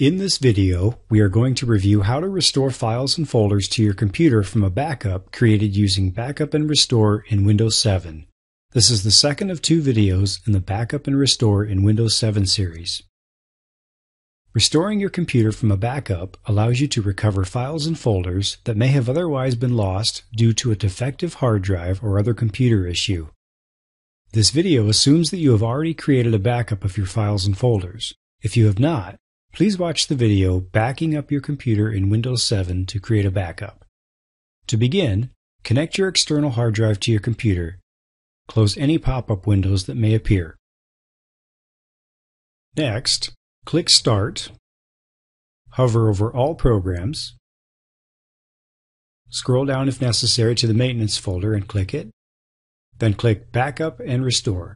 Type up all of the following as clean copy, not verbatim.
In this video, we are going to review how to restore files and folders to your computer from a backup created using Backup and Restore in Windows 7. This is the second of two videos in the Backup and Restore in Windows 7 series. Restoring your computer from a backup allows you to recover files and folders that may have otherwise been lost due to a defective hard drive or other computer issue. This video assumes that you have already created a backup of your files and folders. If you have not, please watch the video Backing Up Your Computer in Windows 7 to create a backup. To begin, connect your external hard drive to your computer. Close any pop-up windows that may appear. Next, click Start, hover over All Programs, scroll down if necessary to the Maintenance folder and click it, then click Backup and Restore.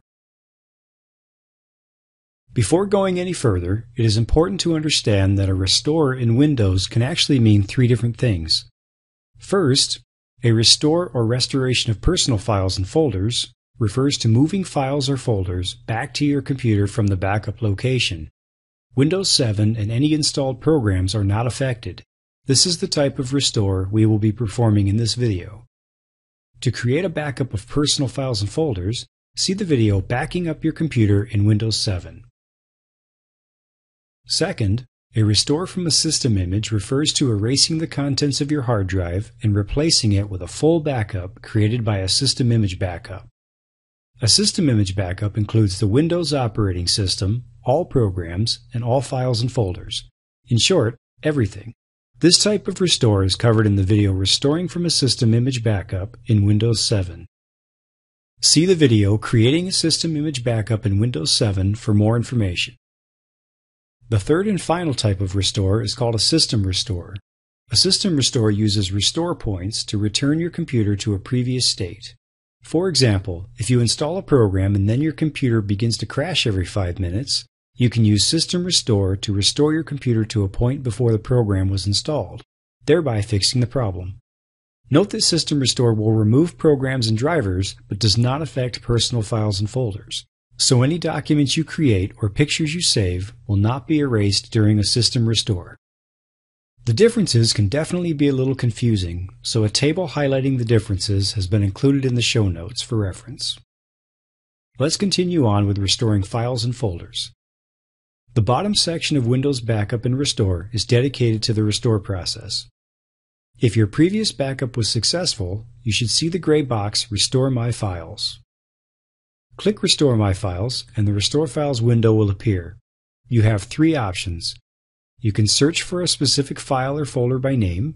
Before going any further, it is important to understand that a restore in Windows can actually mean three different things. First, a restore or restoration of personal files and folders refers to moving files or folders back to your computer from the backup location. Windows 7 and any installed programs are not affected. This is the type of restore we will be performing in this video. To create a backup of personal files and folders, see the video Backing Up Your Computer in Windows 7. Second, a restore from a system image refers to erasing the contents of your hard drive and replacing it with a full backup created by a system image backup. A system image backup includes the Windows operating system, all programs, and all files and folders. In short, everything. This type of restore is covered in the video Restoring from a System Image Backup in Windows 7. See the video Creating a System Image Backup in Windows 7 for more information. The third and final type of restore is called a system restore. A system restore uses restore points to return your computer to a previous state. For example, if you install a program and then your computer begins to crash every 5 minutes, you can use System Restore to restore your computer to a point before the program was installed, thereby fixing the problem. Note that System Restore will remove programs and drivers, but does not affect personal files and folders. So any documents you create or pictures you save will not be erased during a system restore. The differences can definitely be a little confusing, so a table highlighting the differences has been included in the show notes for reference. Let's continue on with restoring files and folders. The bottom section of Windows Backup and Restore is dedicated to the restore process. If your previous backup was successful, you should see the gray box Restore My Files. Click Restore My Files and the Restore Files window will appear. You have three options. You can search for a specific file or folder by name,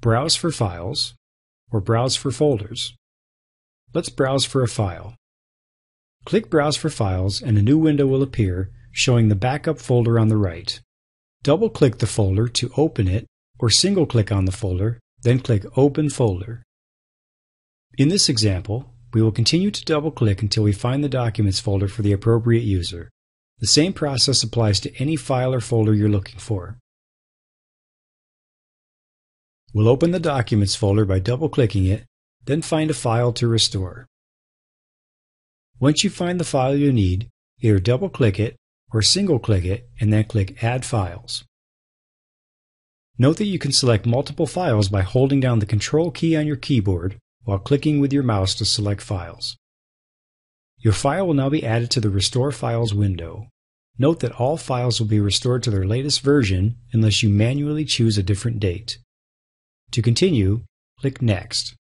browse for files, or browse for folders. Let's browse for a file. Click Browse for Files and a new window will appear showing the backup folder on the right. Double-click the folder to open it or single-click on the folder, then click Open Folder. In this example, we will continue to double-click until we find the Documents folder for the appropriate user. The same process applies to any file or folder you're looking for. We'll open the Documents folder by double-clicking it, then find a file to restore. Once you find the file you need, either double-click it or single-click it and then click Add Files. Note that you can select multiple files by holding down the Control key on your keyboard while clicking with your mouse to select files. Your file will now be added to the Restore Files window. Note that all files will be restored to their latest version unless you manually choose a different date. To continue, click Next.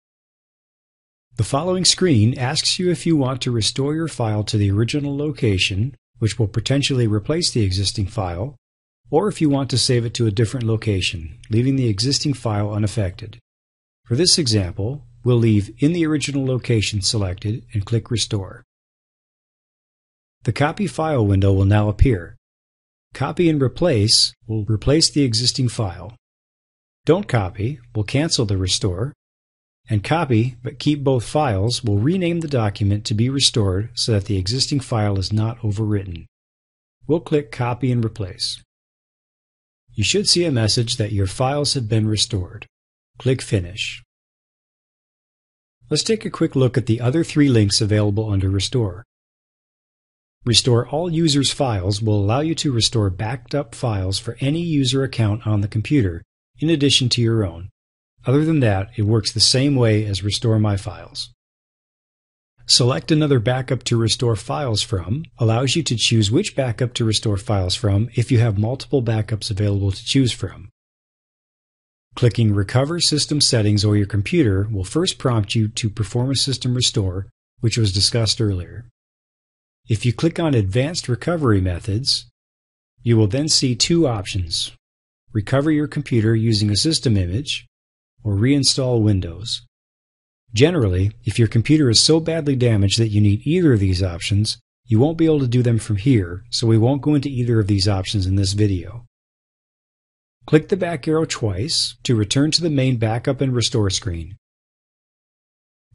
The following screen asks you if you want to restore your file to the original location, which will potentially replace the existing file, or if you want to save it to a different location, leaving the existing file unaffected. For this example, we'll leave In the Original Location selected and click Restore. The Copy File window will now appear. Copy and Replace will replace the existing file. Don't Copy will cancel the restore, and Copy but keep both files will rename the document to be restored so that the existing file is not overwritten. We'll click Copy and Replace. You should see a message that your files have been restored. Click Finish. Let's take a quick look at the other three links available under Restore. Restore all users' files will allow you to restore backed up files for any user account on the computer, in addition to your own. Other than that, it works the same way as Restore My Files. Select another backup to restore files from allows you to choose which backup to restore files from if you have multiple backups available to choose from. Clicking Recover System Settings or your computer will first prompt you to perform a system restore, which was discussed earlier. If you click on Advanced Recovery Methods, you will then see two options: recover your computer using a system image, or reinstall Windows. Generally, if your computer is so badly damaged that you need either of these options, you won't be able to do them from here, so we won't go into either of these options in this video. Click the back arrow twice to return to the main backup and restore screen.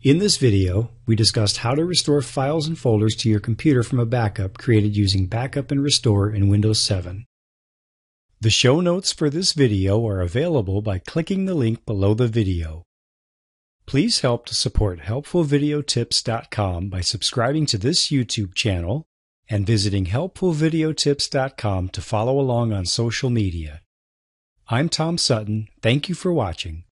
In this video, we discussed how to restore files and folders to your computer from a backup created using Backup and Restore in Windows 7. The show notes for this video are available by clicking the link below the video. Please help to support HelpfulVideoTips.com by subscribing to this YouTube channel and visiting HelpfulVideoTips.com to follow along on social media. I'm Tom Sutton. Thank you for watching.